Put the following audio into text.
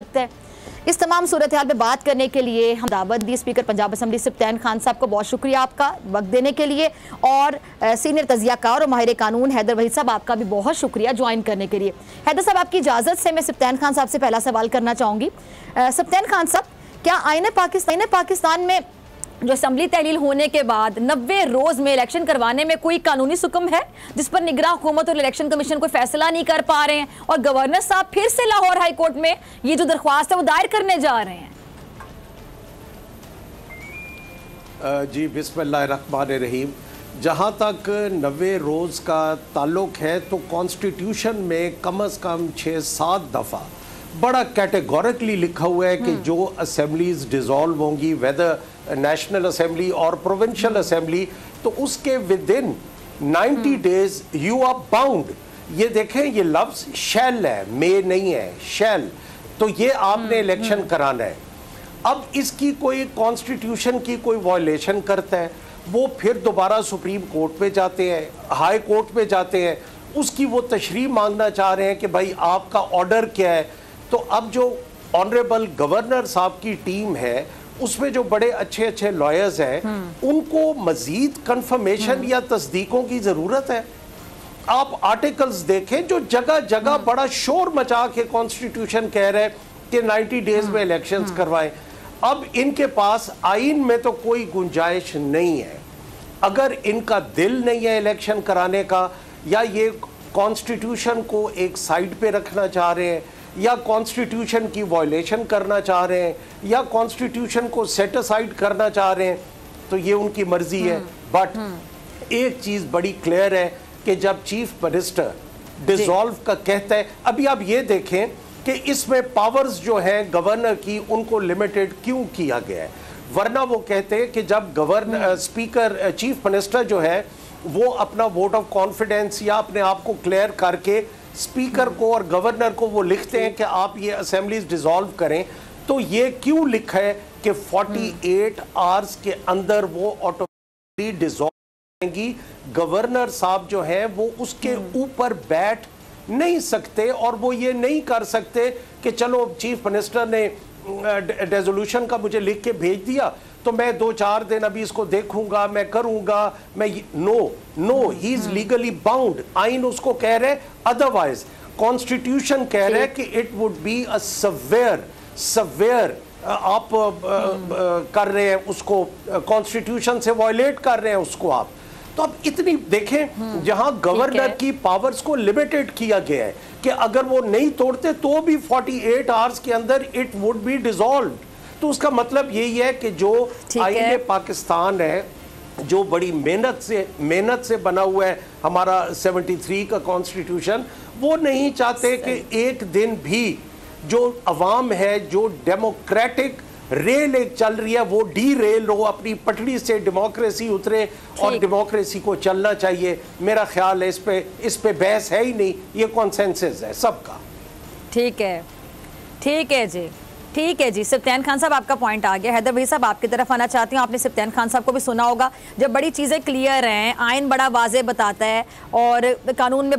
है। इस तमाम सूरत हाल पे बात करने के लिए हम दावत दी स्पीकर पंजाब असम्बली सप्तान खान साहब को बहुत शुक्रिया आपका वक्त देने के लिए, और सीनियर तजियाकार और माहिर कानून हैदर वहीद साहब आपका भी बहुत शुक्रिया ज्वाइन करने के लिए। हैदर साहब, आपकी इजाज़त से मैं सप्तान खान साहब से पहला सवाल करना चाहूँगी। सप्तान खान साहब, क्या आईने पाकिस्तान में जो असम्बली तहलील होने के बाद 90 रोज में इलेक्शन करवाने में कोई कानूनी हुक्म है जिस पर निगरान हुकूमत और इलेक्शन कमीशन कोई फैसला नहीं कर पा रहे हैं, और गवर्नर साहब फिर से लाहौर हाई कोर्ट में ये जो दरख्वास्त है वो दायर करने जा रहे हैं? जी बिस्मिल्लाहिर्रहमानिर्रहीम। जहाँ तक 90 रोज़ का ताल्लुक है तो कॉन्स्टिट्यूशन में कम अज़ कम 6-7 दफ़ा बड़ा कैटेगोरिकली लिखा हुआ है कि जो असेंबलीज डिज़ोल्व होंगी, वेदर नेशनल असेंबली और प्रोविंशियल असेंबली, तो उसके within 90 days you are bound. ये देखें, ये लफ्ज़ शैल है, मे नहीं है, शैल। तो ये आपने इलेक्शन कराना है। अब इसकी कोई कॉन्स्टिट्यूशन की कोई वायलेशन करता है, वो फिर दोबारा सुप्रीम कोर्ट पे जाते हैं, हाई कोर्ट पे जाते हैं, उसकी वो तशरीह मांगना चाह रहे हैं कि भाई आपका ऑर्डर क्या है। तो अब जो ऑनरेबल गवर्नर साहब की टीम है उसमें जो बड़े अच्छे अच्छे लॉयर्स हैं, उनको मजीद कंफर्मेशन या तस्दीकों की ज़रूरत है। आप आर्टिकल्स देखें जो जगह जगह बड़ा शोर मचा के कॉन्स्टिट्यूशन कह रहे हैं कि 90 डेज में इलेक्शंस करवाएं। अब इनके पास आइन में तो कोई गुंजाइश नहीं है। अगर इनका दिल नहीं है इलेक्शन कराने का, या ये कॉन्स्टिट्यूशन को एक साइड पे रखना चाह रहे हैं, या कॉन्स्टिट्यूशन की वायलेशन करना चाह रहे हैं, या कॉन्स्टिट्यूशन को सेट असाइड करना चाह रहे हैं, तो ये उनकी मर्जी है। बट एक चीज़ बड़ी क्लियर है कि जब चीफ मिनिस्टर डिसॉल्व का कहता है, अभी आप ये देखें कि इसमें पावर्स जो हैं गवर्नर की उनको लिमिटेड क्यों किया गया है। वरना वो कहते हैं कि जब गवर्नर स्पीकर चीफ मिनिस्टर जो है वो अपना वोट ऑफ कॉन्फिडेंस या अपने आप को क्लियर करके स्पीकर को और गवर्नर को वो लिखते हैं कि आप ये असेंबलीज डिसॉल्व करें, तो ये क्यों लिखा है कि 48 आवर्स के अंदर वो ऑटोमेटिकली डिसॉल्व करेंगी। गवर्नर साहब जो हैं वो उसके ऊपर बैठ नहीं सकते, और वो ये नहीं कर सकते कि चलो चीफ मिनिस्टर ने रेजोल्यूशन का मुझे लिख के भेज दिया तो मैं 2-4 दिन अभी इसको देखूंगा, मैं करूंगा, मैं no he is legally bound. आइन उसको कह रहे हैं अदरवाइज। कॉन्स्टिट्यूशन कह रहे हैं कि it would be a severe आप कर रहे हैं उसको, कॉन्स्टिट्यूशन से वायलेट कर रहे हैं उसको आप। तो अब इतनी देखें जहां गवर्नर की पावर्स को लिमिटेड किया गया है कि अगर वो नहीं तोड़ते तो भी 48 आवर्स के अंदर इट वुड बी डिसॉल्व। तो उसका मतलब यही है कि जो आईने पाकिस्तान है, जो बड़ी मेहनत से बना हुआ है हमारा 73 का कॉन्स्टिट्यूशन, वो नहीं चाहते कि एक दिन भी जो अवाम है, जो डेमोक्रेटिक रेल एक चल रही है, वो डी रेल हो, अपनी पटड़ी से डेमोक्रेसी उतरे, और डेमोक्रेसी को चलना चाहिए। मेरा ख्याल है इस पे बहस है ही नहीं, ये कॉन्सेंसस है सबका। ठीक है जी, ठीक है जी। सप्तान खान साहब, आपका पॉइंट आ गया। हैदर भाई साहब, आपकी तरफ आना चाहती हूँ। आपने सप्तान खान साहब को भी सुना होगा, जब बड़ी चीज़ें क्लियर हैं, आइन बड़ा वाज़े बताता है और कानून में